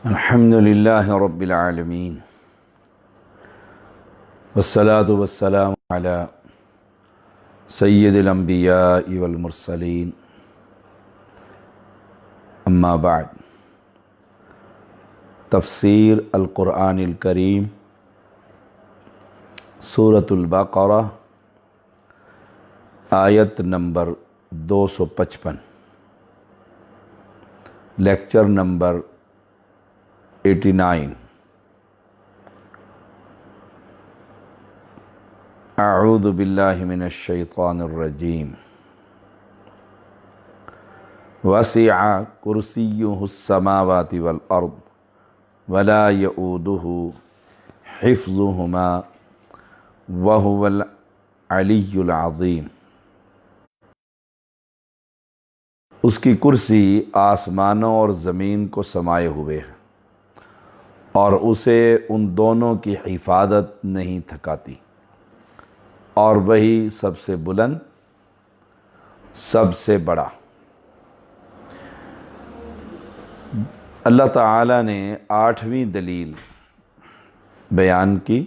الحمد للہ رب العالمین والصلاة والسلام علی سید الانبیاء والمرسلین اما بعد تفسیر القرآن الکریم سورۃ البقرہ آیت نمبر 255 لیکچر نمبر 89 اعوذ باللہ من الشیطان الرجیم وسع کرسیہ السماوات والارض ولا یؤودہ حفظہما وہو العلی العظیم۔ اس کی کرسی آسمانوں اور زمین کو سمائے ہوئے ہے اور اسے ان دونوں کی حفاظت نہیں تھکاتی، اور وہی سب سے بلند، سب سے بڑا۔ اللہ تعالیٰ نے 8ویں دلیل بیان کی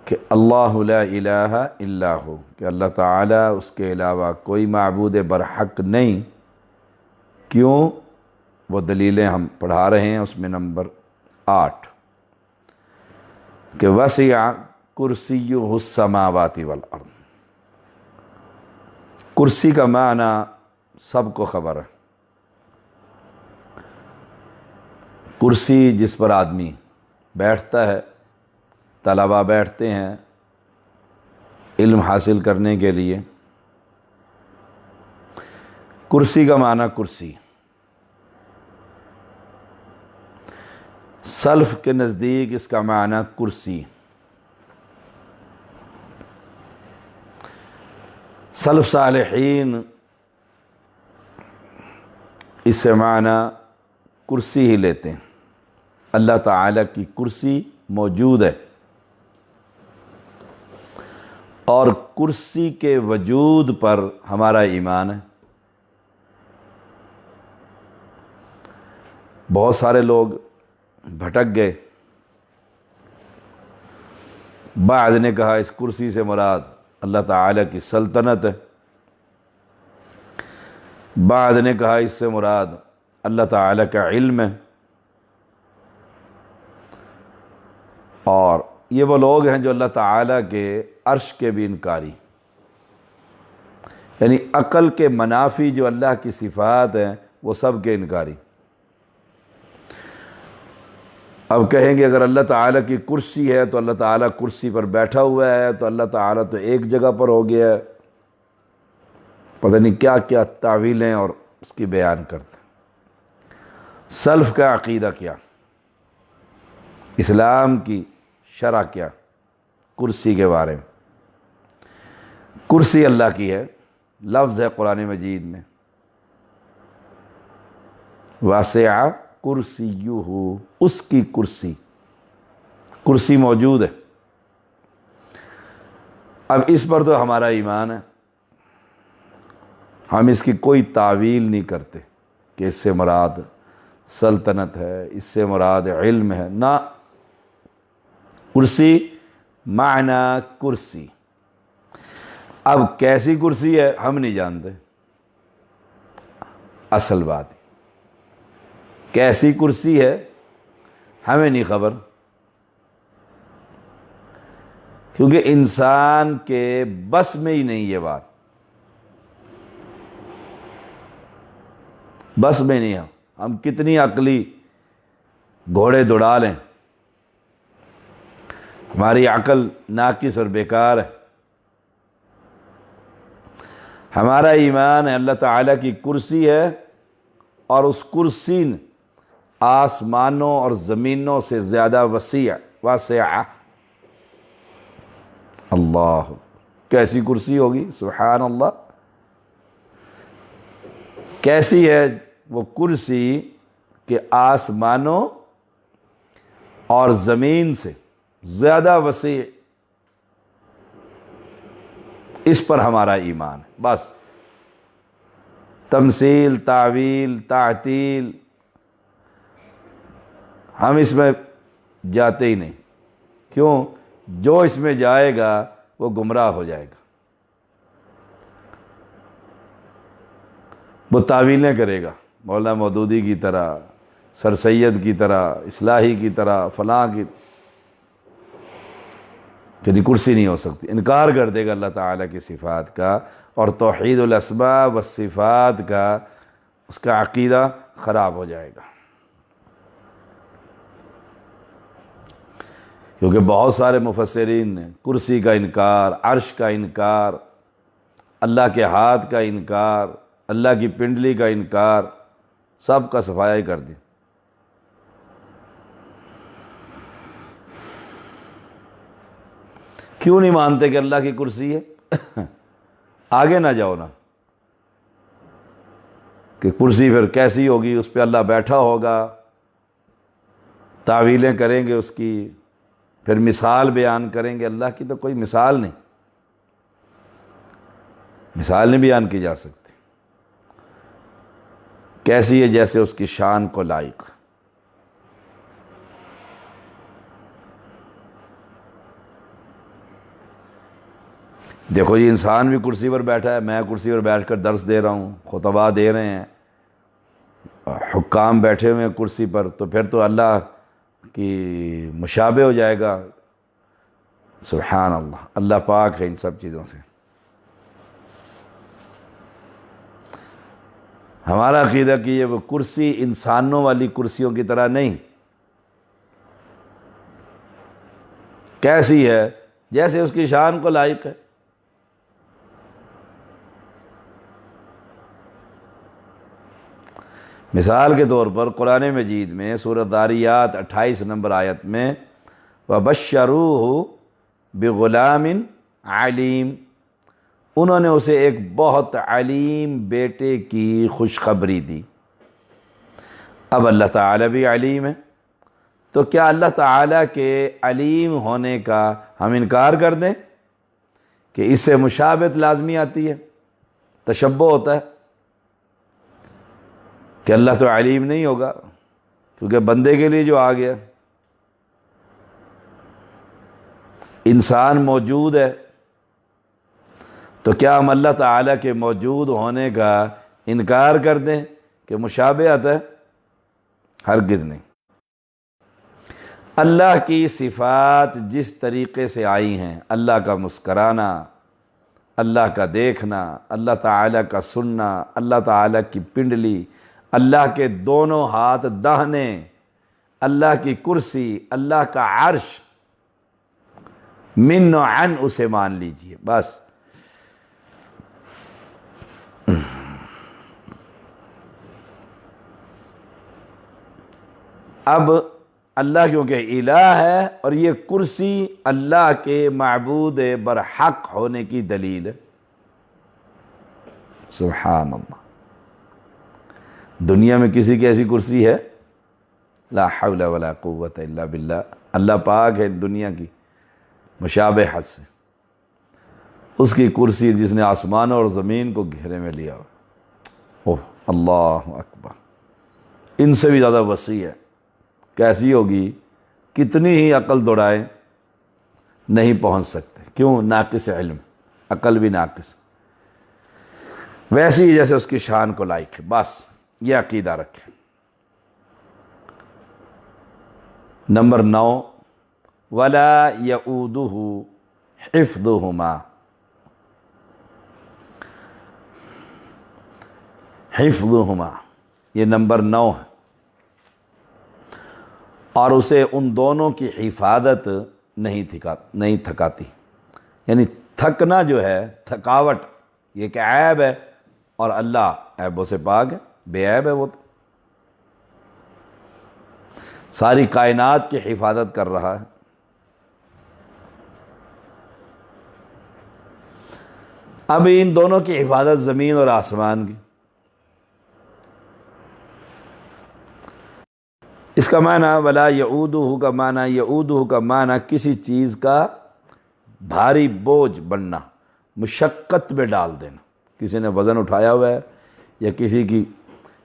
کہ اللہ لا الہ الا ہو، کہ اللہ تعالیٰ اس کے علاوہ کوئی معبود برحق نہیں۔ کیوں؟ وہ دلیلیں ہم پڑھا رہے ہیں، اس میں نمبر 8 کہ وسع کرسیہ السماوات والارض۔ کرسی کا معنی سب کو خبر ہے۔ کرسی جس پر آدمی بیٹھتا ہے، طلباء بیٹھتے ہیں علم حاصل کرنے کے لیے۔ کرسی کا معنی کرسی۔ سلف کے نزدیک اس کا معنی کرسی۔ سلف صالحین اس سے معنی کرسی ہی لیتے ہیں۔ اللہ تعالیٰ کی کرسی موجود ہے، اور کرسی کے وجود پر ہمارا ایمان ہے۔ بہت سارے لوگ بھٹک گئے۔ بعض نے کہا اس کرسی سے مراد اللہ تعالیٰ کی سلطنت ہے، بعض نے کہا اس سے مراد اللہ تعالیٰ کا علم ہے۔ اور یہ وہ لوگ ہیں جو اللہ تعالیٰ کے عرش کے بھی انکاری، یعنی عقل کے منافی جو اللہ کی صفات ہیں وہ سب کے انکاری۔ اب کہیں گے اگر اللہ تعالیٰ کی کرسی ہے تو اللہ تعالیٰ کرسی پر بیٹھا ہوا ہے، تو اللہ تعالیٰ تو ایک جگہ پر ہو گیا ہے۔ پتہ نہیں کیا کیا تعویلیں اور اس کی بیان کرتے ہیں۔ سلف کا عقیدہ کیا، اسلام کی شرع کیا کرسی کے بارے میں؟ کرسی اللہ کی ہے، لفظ ہے قرآن مجید میں واسع کرسیہ، اس کی کرسی، کرسی موجود ہے۔ اب اس پر تو ہمارا ایمان ہے، ہم اس کی کوئی تعویل نہیں کرتے کہ اس سے مراد سلطنت ہے، اس سے مراد علم ہے۔ نہ، کرسی معنی کرسی۔ اب کیسی کرسی ہے ہم نہیں جانتے، اصل بات کیسی کرسی ہے ہمیں نہیں خبر، کیونکہ انسان کے بس میں ہی نہیں، یہ بات بس میں نہیں ہے۔ ہم کتنی عقلی گھوڑے دوڑا لیں، ہماری عقل ناقص اور بیکار ہے۔ ہمارا ایمان ہے اللہ تعالیٰ کی کرسی ہے، اور اس کرسی آسمانوں اور زمینوں سے زیادہ واسع۔ اللہ، کیسی کرسی ہوگی، سبحان اللہ۔ کیسی ہے وہ کرسی کہ آسمانوں اور زمین سے زیادہ وسیع۔ اس پر ہمارا ایمان ہے، بس۔ تمثیل، تعویل، تعطیل ہم اس میں جاتے ہی نہیں۔ کیوں؟ جو اس میں جائے گا وہ گمراہ ہو جائے گا، وہ تعویلیں کرے گا، مولانا مودودی کی طرح، سر سید کی طرح، اصلاحی کی طرح، فلاں کی، کہ کرسی نہیں ہو سکتی، انکار کر دے گا اللہ تعالیٰ کی صفات کا، اور توحید الاسماء والصفات کا اس کا عقیدہ خراب ہو جائے گا۔ کیونکہ بہت سارے مفسرین نے کرسی کا انکار، عرش کا انکار، اللہ کے ہاتھ کا انکار، اللہ کی پنڈلی کا انکار، سب کا صفائی کر دی۔ کیوں نہیں مانتے کہ اللہ کی کرسی ہے؟ آگے نہ جاؤ نا، کہ کرسی پھر کیسی ہوگی، اس پہ اللہ بیٹھا ہوگا، تعویلیں کریں گے اس کی، پھر مثال بیان کریں گے۔ اللہ کی تو کوئی مثال نہیں، مثال نہیں بیان کی جا سکتی۔ کیسی ہے؟ جیسے اس کی شان کو لائق۔ دیکھو یہ انسان بھی کرسی پر بیٹھا ہے، میں کرسی پر بیٹھ کر درس دے رہا ہوں، خطبہ دے رہے ہیں، حکام بیٹھے ہوئے ہیں کرسی پر، تو پھر تو اللہ کی مشابہ ہو جائے گا۔ سبحان اللہ، اللہ پاک ہے ان سب چیزوں سے۔ ہمارا عقیدہ کہ یہ وہ کرسی انسانوں والی کرسیوں کی طرح نہیں، کیسی ہے؟ جیسے اس کی شان کو لائق ہے۔ مثال کے طور پر قرآن مجید میں سورۃ ذاریات 28 نمبر آیت میں وَبَشَّرُوهُ بِغُلَامٍ عَلِيمٍ، انہوں نے اسے ایک بہت علیم بیٹے کی خوشخبری دی۔ اب اللہ تعالیٰ بھی علیم ہے، تو کیا اللہ تعالیٰ کے علیم ہونے کا ہم انکار کر دیں کہ اس سے مشابہت لازمی آتی ہے، تشبہ ہوتا ہے کہ اللہ تو علیم نہیں ہوگا، کیونکہ بندے کے لیے جو آ گیا، انسان موجود ہے، تو کیا ہم اللہ تعالیٰ کے موجود ہونے کا انکار کر دیں کہ مشابہت ہے؟ ہرگز نہیں۔ اللہ کی صفات جس طریقے سے آئی ہیں، اللہ کا مسکرانا، اللہ کا دیکھنا، اللہ تعالیٰ کا سننا، اللہ تعالیٰ کی پنڈلی، اللہ کے دونوں ہاتھ داہنے، اللہ کی کرسی، اللہ کا عرش، من و عن اسے مان لیجئے بس۔ اب اللہ کیونکہ الہ ہے، اور یہ کرسی اللہ کے معبود برحق ہونے کی دلیل ہے۔ سبحان اللہ، دنیا میں کسی کی ایسی کرسی ہے؟ لا حول ولا قوت الا باللہ۔ اللہ پاک ہے دنیا کی مشابہت سے۔ اس کی کرسی جس نے آسمانوں اور زمین کو گھیرے میں لیا، اوہ اللہ اکبر، ان سے بھی زیادہ وسیع ہے۔ کیسی ہوگی؟ کتنی ہی عقل دوڑائیں نہیں پہنچ سکتے۔ کیوں؟ ناقص علم، عقل بھی ناقص، ویسی ہی جیسے اس کی شان کو لائق ہے۔ بس یہ عقیدہ رکھیں۔ نمبر 9، وَلَا يَؤُودُهُ حِفْظُهُمَا، حِفْظُهُمَا یہ نمبر 9 ہے، اور اسے ان دونوں کی حفاظت نہیں تھکاتی۔ یعنی تھکنا جو ہے، تھکاوٹ، یہ کہ عیب ہے، اور اللہ عیبوں سے پاک ہے، بے عیب ہے وہ تو، ساری کائنات کی حفاظت کر رہا ہے۔ اب ان دونوں کی حفاظت زمین اور آسمان کی، اس کا معنی ولا یعودہ کا معنی، یعودہ کا معنی کسی چیز کا بھاری بوجھ بننا، مشقت میں ڈال دینا۔ کسی نے وزن اٹھایا ہوا ہے یا کسی کی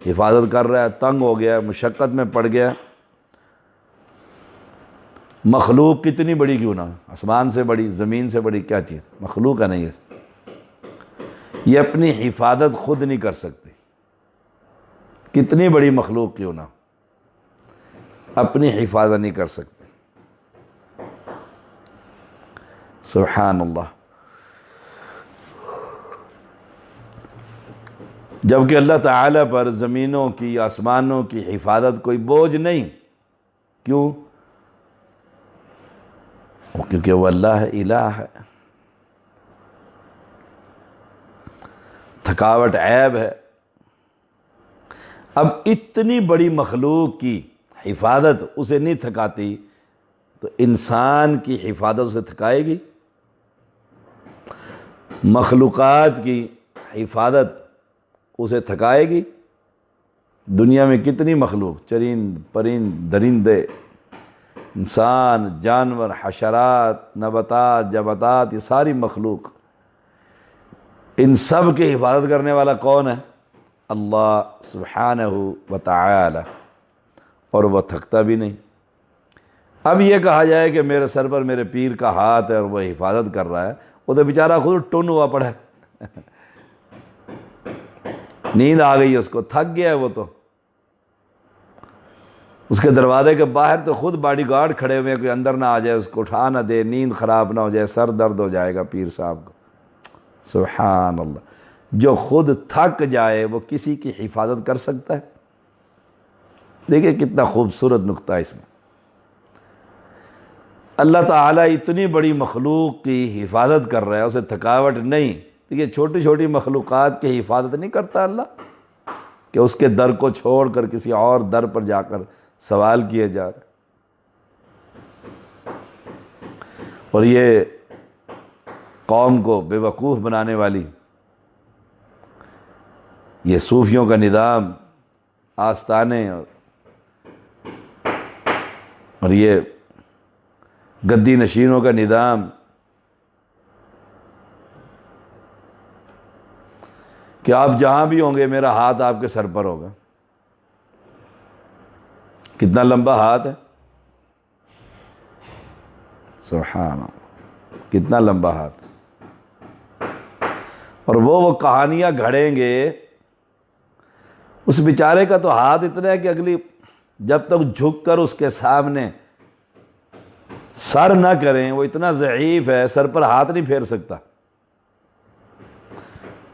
حفاظت کر رہا ہے، تنگ ہو گیا، مشقت میں پڑ گیا، مخلوق کتنی بڑی کیوں نہ ہو، آسمان سے بڑی، زمین سے بڑی، کیا چیز مخلوق ہے نہیں ہے، یہ اپنی حفاظت خود نہیں کر سکتی، کتنی بڑی مخلوق کیوں نہ ہو اپنی حفاظت نہیں کر سکتی۔ سبحان اللہ۔ جبکہ اللہ تعالیٰ پر زمینوں کی، آسمانوں کی حفاظت کوئی بوجھ نہیں، کیوں؟ کیونکہ وہ اللہ ہے، الہ ہے، تھکاوٹ عیب ہے۔ اب اتنی بڑی مخلوق کی حفاظت اسے نہیں تھکاتی تو انسان کی حفاظت اسے تھکائے گی؟ مخلوقات کی حفاظت اسے تھکائے گی؟ دنیا میں کتنی مخلوق، چرند پرند درندے، انسان، جانور، حشرات، نباتات، جمادات، یہ ساری مخلوق، ان سب کی حفاظت کرنے والا کون ہے؟ اللہ سبحانہ و تعالی، اور وہ تھکتا بھی نہیں۔ اب یہ کہا جائے کہ میرے سر پر میرے پیر کا ہاتھ ہے اور وہ حفاظت کر رہا ہے، وہ تو بیچارہ خود ٹن ہوا پڑا ہے، نیند آ گئی اس کو، تھک گیا ہے وہ تو، اس کے دروازے کے باہر تو خود باڈی گارڈ کھڑے ہوئے ہیں، کوئی اندر نہ آ جائے، اس کو اٹھا نہ دے، نیند خراب نہ ہو جائے، سر درد ہو جائے گا پیر صاحب کو۔ سبحان اللہ، جو خود تھک جائے وہ کسی کی حفاظت کر سکتا ہے؟ دیکھیں کتنا خوبصورت نقطہ ہے اس میں۔ اللہ تعالیٰ اتنی بڑی مخلوق کی حفاظت کر رہا ہے، اسے تھکاوٹ نہیں، یہ چھوٹی چھوٹی مخلوقات کی حفاظت نہیں کرتا اللہ، کہ اس کے در کو چھوڑ کر کسی اور در پر جا کر سوال کیے جا رہے۔ اور یہ قوم کو بے وقوف بنانے والی یہ صوفیوں کا نظام، آستانے اور یہ گدی نشینوں کا نظام، کہ آپ جہاں بھی ہوں گے میرا ہاتھ آپ کے سر پر ہوگا۔ کتنا لمبا ہاتھ ہے، سبحان اللہ، کتنا لمبا ہاتھ۔ اور وہ کہانیاں گھڑیں گے، اس بیچارے کا تو ہاتھ اتنا ہے کہ اگلی جب تک جھک کر اس کے سامنے سر نہ کریں، وہ اتنا ضعیف ہے، سر پر ہاتھ نہیں پھیر سکتا،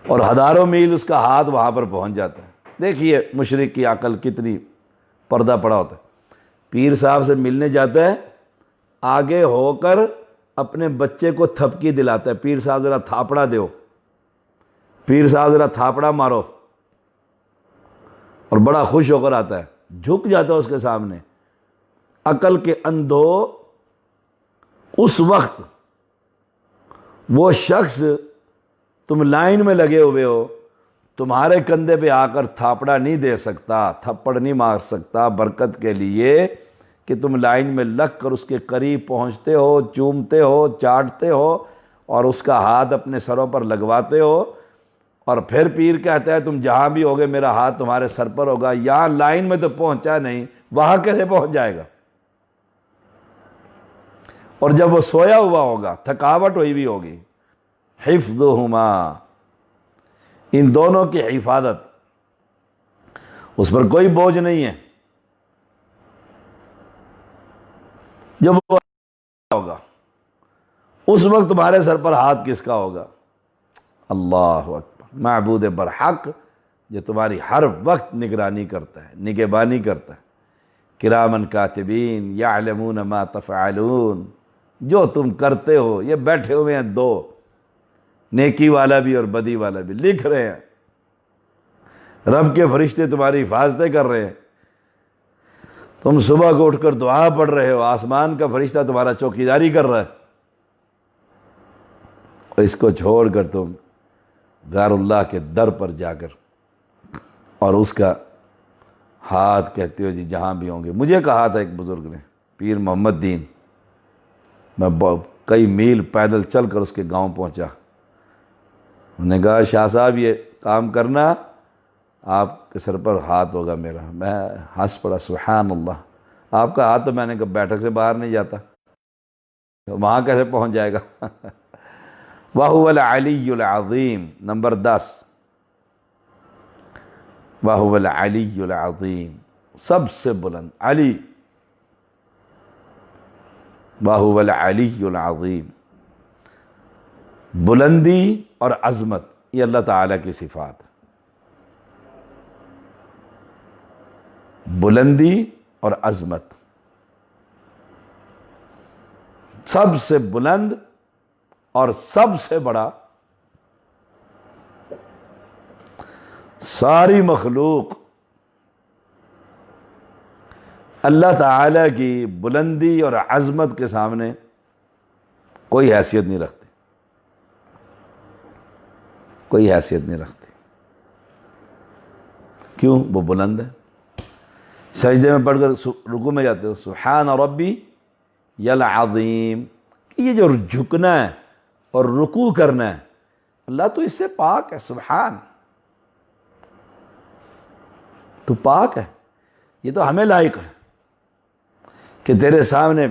اور ہزاروں میل اس کا ہاتھ وہاں پر پہنچ جاتا ہے۔ دیکھیے مشرک کی عقل کتنی پردہ پڑا ہوتا ہے، پیر صاحب سے ملنے جاتا ہے، آگے ہو کر اپنے بچے کو تھپکی دلاتا ہے، پیر صاحب ذرا تھاپڑا دو، پیر صاحب ذرا تھاپڑا مارو، اور بڑا خوش ہو کر آتا ہے، جھک جاتا ہے اس کے سامنے۔ عقل کے اندھو، اس وقت وہ شخص، تم لائن میں لگے ہوئے ہو، تمہارے کندھے پہ آ کر تھاپڑا نہیں دے سکتا، تھپڑ نہیں مار سکتا برکت کے لیے کہ تم لائن میں لگ کر اس کے قریب پہنچتے ہو، چومتے ہو، چاٹتے ہو، اور اس کا ہاتھ اپنے سروں پر لگواتے ہو، اور پھر پیر کہتا ہے تم جہاں بھی ہوگے میرا ہاتھ تمہارے سر پر ہوگا۔ یہاں لائن میں تو پہنچا نہیں، وہاں کیسے پہنچ جائے گا؟ اور جب وہ سویا ہوا ہوگا، تھکاوٹ ہوئی بھی ہوگی، حفظہما، ان دونوں کی حفاظت، اس پر کوئی بوجھ نہیں ہے۔ جب وہ ہوگا اس وقت تمہارے سر پر ہاتھ کس کا ہوگا؟ اللہ اکبر، معبود برحق جو تمہاری ہر وقت نگرانی کرتا ہے، نگہبانی کرتا ہے، کرامن کاتبین یعلمون ما تفعلون، جو تم کرتے ہو، یہ بیٹھے ہوئے ہیں دو، نیکی والا بھی اور بدی والا بھی، لکھ رہے ہیں، رب کے فرشتے تمہاری حفاظتیں کر رہے ہیں، تم صبح کو اٹھ کر دعا پڑھ رہے ہو، آسمان کا فرشتہ تمہارا چوکیداری کر رہا ہے، اور اس کو چھوڑ کر تم غیر اللہ کے در پر جا کر اور اس کا ہاتھ کہتے ہو جی جہاں بھی ہوں گے۔ مجھے کہا تھا ایک بزرگ نے، پیر محمد دین، میں کئی میل پیدل چل کر اس کے گاؤں پہنچا، انہوں نے کہا شاہ صاحب یہ کام کرنا، آپ کے سر پر ہاتھ ہوگا میرا۔ میں ہنس پڑا، سبحان اللہ، آپ کا ہاتھ تو میں نے کہا بیٹھک سے باہر نہیں جاتا، تو وہاں کیسے پہنچ جائے گا؟ وَهُوَ الْعَلِيُّ الْعَظِيمُ نمبر 10، وَهُوَ الْعَلِيُّ الْعَظِيمُ سب سے بلند علی، وَهُوَ الْعَلِيُّ الْعَظِيمُ بلندی اور عظمت یہ اللہ تعالیٰ کی صفات ہے، بلندی اور عظمت، سب سے بلند اور سب سے بڑا، ساری مخلوق اللہ تعالیٰ کی بلندی اور عظمت کے سامنے کوئی حیثیت نہیں رکھتی، کوئی حیثیت نہیں رکھتی۔ کیوں؟ وہ بلند ہے۔ سجدے میں پڑھ کر رکوع میں جاتے ہو سبحان ربی العظیم، کہ یہ جو جھکنا ہے اور رکوع کرنا ہے اللہ تو اس سے پاک ہے، سبحان، تو پاک ہے، یہ تو ہمیں لائق ہے کہ تیرے سامنے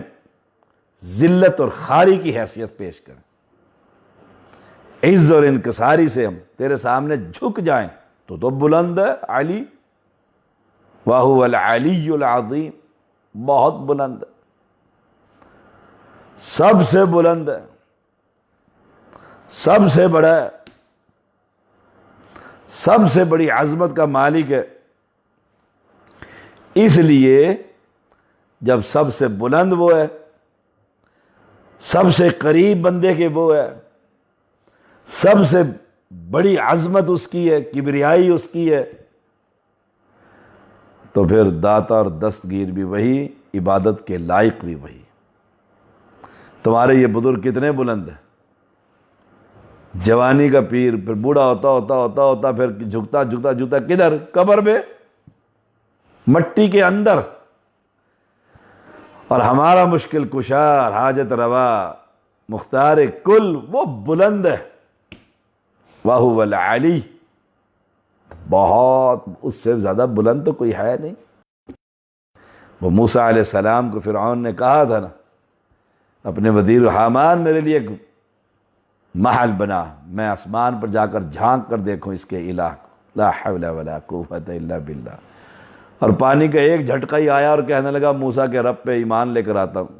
ذلت اور خاری کی حیثیت پیش کریں، عز اور انکساری سے ہم تیرے سامنے جھک جائیں، تو بلند ہے علی، وَهُوَ الْعَلِيُّ الْعَظِيمُ بہت بلند ہے، سب سے بلند ہے، سب سے بڑا ہے، سب سے بڑی عظمت کا مالک ہے۔ اس لیے جب سب سے بلند وہ ہے، سب سے قریب بندے کے وہ ہے، سب سے بڑی عظمت اس کی ہے، کبریائی اس کی ہے، تو پھر داتا اور دستگیر بھی وہی، عبادت کے لائق بھی وہی۔ تمہارے یہ بزرگ کتنے بلند ہیں، جوانی کا پیر، پھر بوڑھا ہوتا پھر جھکتا کدھر؟ قبر میں، مٹی کے اندر، اور ہمارا مشکل کشا، حاجت روا، مختار کل، وہ بلند ہے، وَهُوَ الْعَلِيُّ بہت، اس سے زیادہ بلند تو کوئی ہے نہیں۔ وہ موسیٰ علیہ السلام کو فرعون نے کہا تھا نا اپنے وزیر حامان میرے لیے ایک محل بنا، میں آسمان پر جا کر جھانک کر دیکھوں اس کے الہ کو، لا حول ولا قوت الا باللہ، اور پانی کا ایک جھٹکا ہی آیا اور کہنے لگا موسیٰ کے رب پہ ایمان لے کر آتا ہوں،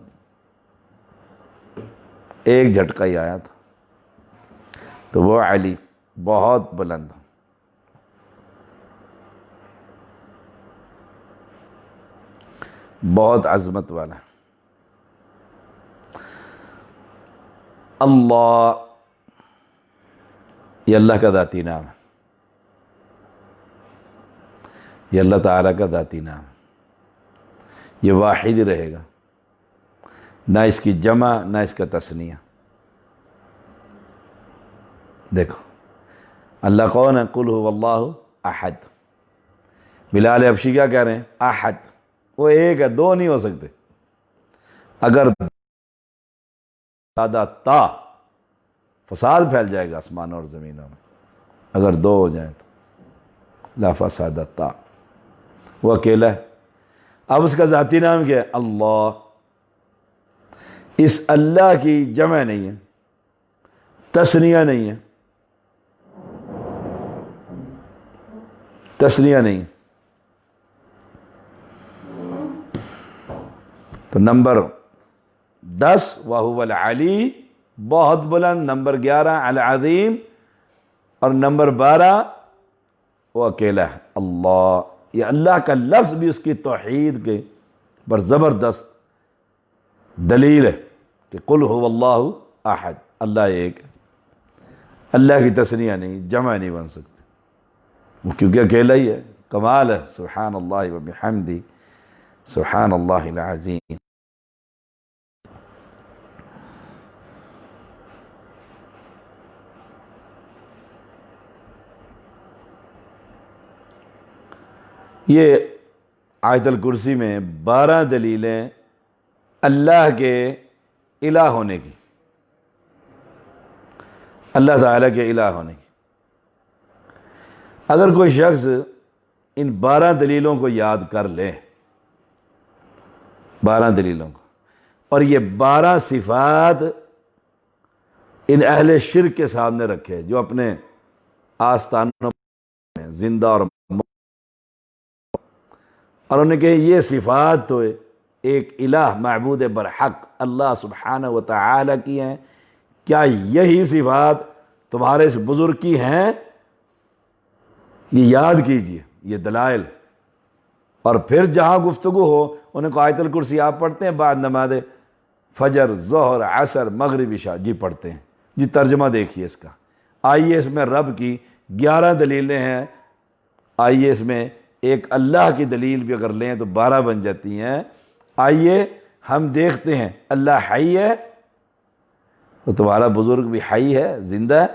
ایک جھٹکا ہی آیا تھا۔ تو وہ علی بہت بلند، بہت عظمت والا۔ اللہ، یہ اللہ کا ذاتی نام ہے، یہ اللہ تعالیٰ کا ذاتی نام ہے، یہ واحد ہی رہے گا، نہ اس کی جمع نہ اس کا تثنیہ۔ دیکھو اللہ کون ہے؟ قل هو اللہ احد۔ بلال حبشی کیا کہہ رہے ہیں؟ احد، وہ ایک ہے، دو نہیں ہو سکتے۔ اگر سادہ تا، فساد پھیل جائے گا آسمانوں اور زمینوں میں، اگر دو ہو جائیں تو لا فساد تا، وہ اکیلا ہے۔ اب اس کا ذاتی نام کیا ہے؟ اللہ۔ اس اللہ کی جمع نہیں ہے، تثنیہ نہیں ہے، تثنیہ نہیں۔ تو نمبر 10 وَهُوَ الْعَلِيُّ بہت بلند، نمبر 11 العظیم، اور نمبر 12 وہ اکیلا ہے اللہ۔ یہ اللہ کا لفظ بھی اس کی توحید کے پر زبردست دلیل ہے کہ قل هو اللہ احد، اللہ ایک ہے، اللہ کی تثنیہ نہیں، جمع نہیں بن سکتی، کیونکہ اکیلا ہی ہے، کمال ہے۔ سبحان اللہ وبحمدہ، سبحان اللہ العظیم۔ یہ آیت الکرسی میں 12 دلیلیں اللہ کے الہ ہونے کی، اللہ تعالیٰ کے الہ ہونے کی۔ اگر کوئی شخص ان 12 دلیلوں کو یاد کر لے، 12 دلیلوں کو، اور یہ 12 صفات ان اہل شرک کے سامنے رکھے جو اپنے آستانوں میں زندہ اور انہوں نے کہے یہ صفات تو ایک الہ معبود برحق اللہ سبحانہ و تعالی کی ہیں، کیا یہی صفات تمہارے اس بزرگ کی ہیں؟ یہ یاد کیجئے یہ دلائل۔ اور پھر جہاں گفتگو ہو انہیں کو آیت الکرسی آپ پڑھتے ہیں بعد نماز فجر ظہر عصر مغرب عشاء؟ جی پڑھتے ہیں۔ جی ترجمہ دیکھیے اس کا، آئیے اس میں رب کی 11 دلیلیں ہیں، آئیے اس میں ایک اللہ کی دلیل بھی اگر لیں تو 12 بن جاتی ہیں۔ آئیے ہم دیکھتے ہیں اللہ حی ہے تو تمہارا بزرگ بھی حی ہے، زندہ ہے،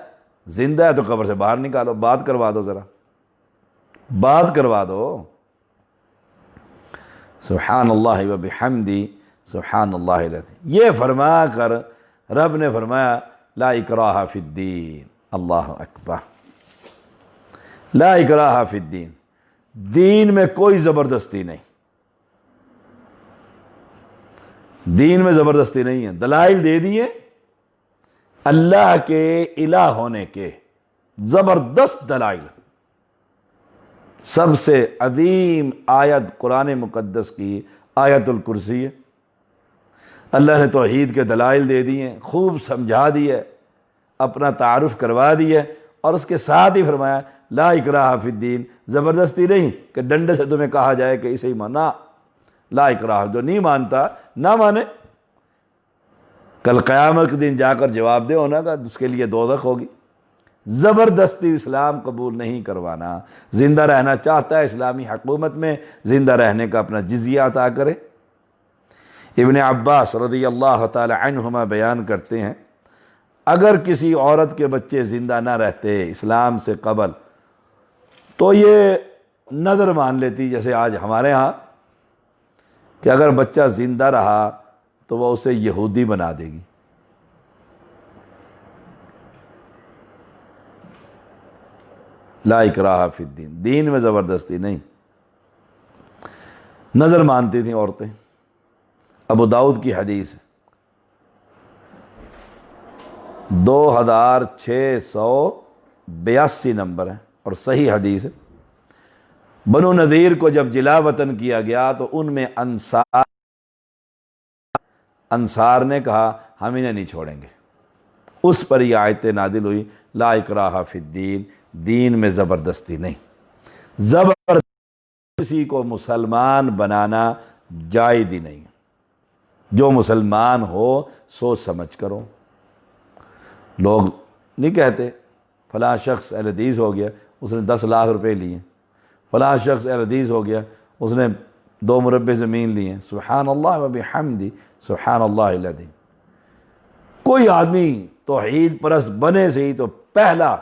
زندہ ہے تو قبر سے باہر نکالو، بات کروا دو، ذرا بات کروا دو۔ سبحان اللہ و بحمدی سبحان اللہ العظیم۔ یہ فرما کر رب نے فرمایا لا اکراہ فی الدین، اللہ اکبر، لا اکراہ فی الدین، دین میں کوئی زبردستی نہیں، دین میں زبردستی نہیں ہے۔ دلائل دے دیے اللہ کے الہ ہونے کے، زبردست دلائل۔ سب سے عظیم آیت قرآن مقدس کی آیت الکرسی ہے۔ اللہ نے توحید کے دلائل دے دیے، خوب سمجھا دیے، اپنا تعارف کروا دیے، اور اس کے ساتھ ہی فرمایا لا اکراہ فی الدین، زبردستی نہیں کہ ڈنڈے سے تمہیں کہا جائے کہ اسے ہی مانا، لا اکراہ، جو نہیں مانتا نہ مانے، کل قیامت کے دن جا کر جواب دے ہونا کا، اس کے لیے دوزخ ہوگی۔ زبردستی اسلام قبول نہیں کروانا۔ زندہ رہنا چاہتا ہے اسلامی حکومت میں، زندہ رہنے کا اپنا جزیہ عطا کرے۔ ابن عباس رضی اللہ تعالی عنہما بیان کرتے ہیں اگر کسی عورت کے بچے زندہ نہ رہتے اسلام سے قبل تو یہ نظر مان لیتی، جیسے آج ہمارے ہاں کہ اگر بچہ زندہ رہا تو وہ اسے یہودی بنا دے گی۔ لا اکراہ فی الدین، دین میں زبردستی نہیں، نظر مانتی تھیں عورتیں۔ ابو داؤد کی حدیث ہے، 2682 نمبر ہے اور صحیح حدیث ہے۔ بنو نذیر کو جب جلا وطن کیا گیا تو ان میں انصار نے کہا ہم انہیں نہیں چھوڑیں گے، اس پر یہ آیت نازل ہوئی لا اکراہ فی الدین، دین میں زبردستی نہیں۔ زبردستی کسی کو مسلمان بنانا جائز ہی نہیں، جو مسلمان ہو سوچ سمجھ کرو۔ لوگ نہیں کہتے فلاں شخص اہل حدیث ہو گیا اس نے 10 لاکھ روپے لیے، فلاں شخص اہل حدیث ہو گیا اس نے 2 مربع زمین لیے، سبحان اللہ و بحمدی سبحان اللہ العظیم۔ کوئی آدمی توحید پرست بنے سے ہی تو پہلا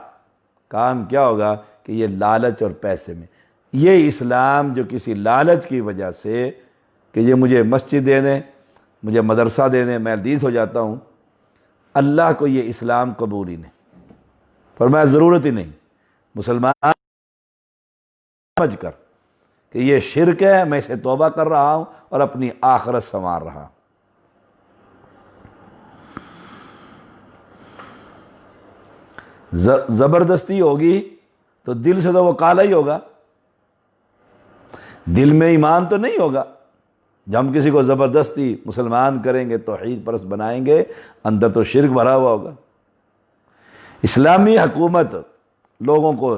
کام کیا ہوگا کہ یہ لالچ اور پیسے میں، یہ اسلام جو کسی لالچ کی وجہ سے کہ یہ مجھے مسجد دے دیں، مجھے مدرسہ دے دیں، میں حدیث ہو جاتا ہوں، اللہ کو یہ اسلام قبول ہی نہیں، فرمایا ضرورت ہی نہیں۔ مسلمان سمجھ کر کہ یہ شرک ہے، میں اسے توبہ کر رہا ہوں اور اپنی آخرت سنوار رہا۔ زبردستی ہوگی تو دل سے تو وہ کالا ہی ہوگا، دل میں ایمان تو نہیں ہوگا۔ جب ہم کسی کو زبردستی مسلمان کریں گے، توحید پرست بنائیں گے، اندر تو شرک بھرا ہوا ہوگا۔ اسلامی حکومت لوگوں کو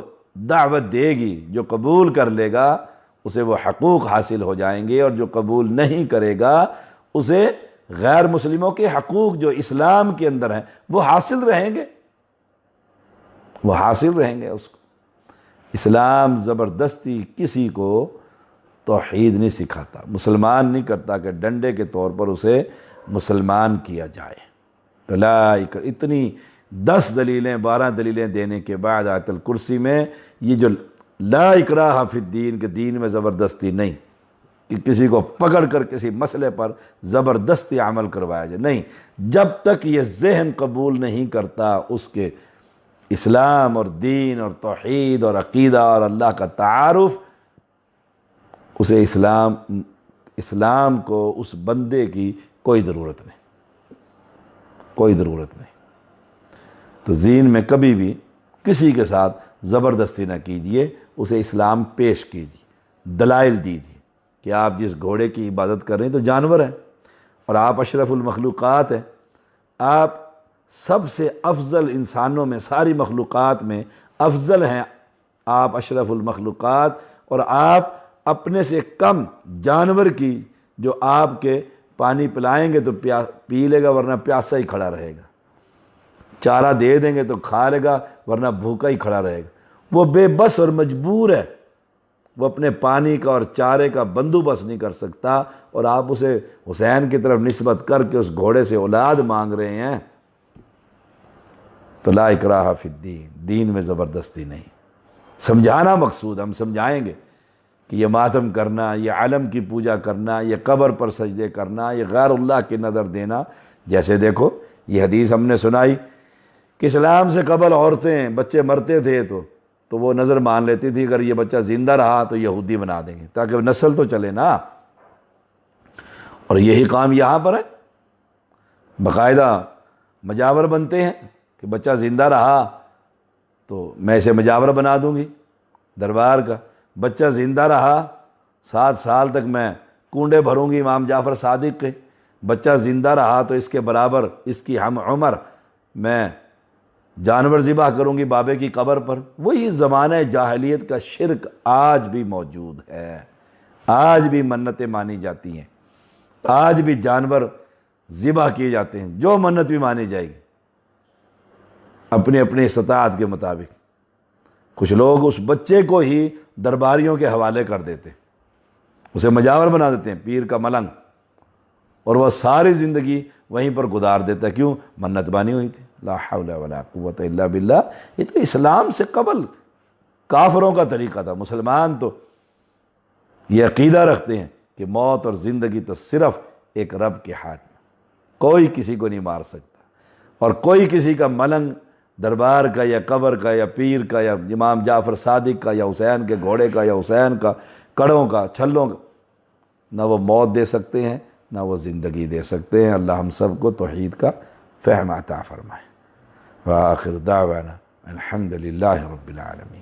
دعوت دے گی، جو قبول کر لے گا اسے وہ حقوق حاصل ہو جائیں گے، اور جو قبول نہیں کرے گا اسے غیر مسلموں کے حقوق جو اسلام کے اندر ہیں وہ حاصل رہیں گے، وہ حاصل رہیں گے اس کو۔ اسلام زبردستی کسی کو توحید نہیں سکھاتا، مسلمان نہیں کرتا کہ ڈنڈے کے طور پر اسے مسلمان کیا جائے۔ تو اتنی 10 دلیلیں 12 دلیلیں دینے کے بعد آیت الکرسی میں یہ جو لا اکراہ فی الدین کہ دین میں زبردستی نہیں، کہ کسی کو پکڑ کر کسی مسئلے پر زبردستی عمل کروایا جائے، نہیں، جب تک یہ ذہن قبول نہیں کرتا اس کے اسلام اور دین اور توحید اور عقیدہ اور اللہ کا تعارف، اسے اسلام کو اس بندے کی کوئی ضرورت نہیں، کوئی ضرورت نہیں۔ تو زین میں کبھی بھی کسی کے ساتھ زبردستی نہ کیجئے، اسے اسلام پیش کیجئے، دلائل دیجئے کہ آپ جس گھوڑے کی عبادت کر رہے ہیں تو جانور ہیں، اور آپ اشرف المخلوقات ہیں، آپ سب سے افضل انسانوں میں، ساری مخلوقات میں افضل ہیں، آپ اشرف المخلوقات، اور آپ اپنے سے کم جانور کی جو آپ کے پانی پلائیں گے تو پی لے گا ورنہ پیاسا ہی کھڑا رہے گا، چارہ دے دیں گے تو کھا لے گا ورنہ بھوکا ہی کھڑا رہے گا، وہ بے بس اور مجبور ہے، وہ اپنے پانی کا اور چارے کا بندوبست نہیں کر سکتا، اور آپ اسے حسین کی طرف نسبت کر کے اس گھوڑے سے اولاد مانگ رہے ہیں۔ تو لا اکراہ فی الدین، دین میں زبردستی نہیں، سمجھانا مقصود، ہم سمجھائیں گے کہ یہ ماتم کرنا، یہ علم کی پوجا کرنا، یہ قبر پر سجدے کرنا، یہ غیر اللہ کی نظر دینا، جیسے دیکھو یہ حدیث ہم نے سنائی کہ اسلام سے قبل عورتیں بچے مرتے تھے تو وہ نظر مان لیتی تھی اگر یہ بچہ زندہ رہا تو یہودی بنا دیں گے، تاکہ نسل تو چلے نا۔ اور یہی کام یہاں پر ہے، باقاعدہ مجاور بنتے ہیں کہ بچہ زندہ رہا تو میں اسے مجاور بنا دوں گی دربار کا، بچہ زندہ رہا 7 سال تک میں کنڈے بھروں گی امام جعفر صادق کے، بچہ زندہ رہا تو اس کے برابر اس کی ہم عمر میں جانور ذبح کروں گی بابے کی قبر پر۔ وہی زمانہ جاہلیت کا شرک آج بھی موجود ہے، آج بھی منتیں مانی جاتی ہیں، آج بھی جانور ذبح کیے جاتے ہیں، جو منت بھی مانی جائے گی اپنی اپنی استطاعت کے مطابق۔ کچھ لوگ اس بچے کو ہی درباریوں کے حوالے کر دیتے، اسے مجاور بنا دیتے ہیں، پیر کا ملنگ، اور وہ ساری زندگی وہیں پر گزار دیتا ہے، کیوں؟ منت بانی ہوئی تھی۔ لا حول ولا قوت الا باللہ۔ یہ تو اسلام سے قبل کافروں کا طریقہ تھا۔ مسلمان تو یہ عقیدہ رکھتے ہیں کہ موت اور زندگی تو صرف ایک رب کے ہاتھ میں، کوئی کسی کو نہیں مار سکتا، اور کوئی کسی کا ملنگ دربار کا یا قبر کا یا پیر کا یا امام جعفر صادق کا یا حسین کے گھوڑے کا یا حسین کا کڑوں کا چھلوں کا نہ وہ موت دے سکتے ہیں نہ وہ زندگی دے سکتے ہیں۔ اللہ ہم سب کو توحید کا فہم عطا فرمائے۔ وآخر دعوانا الحمد للہ رب العالمین۔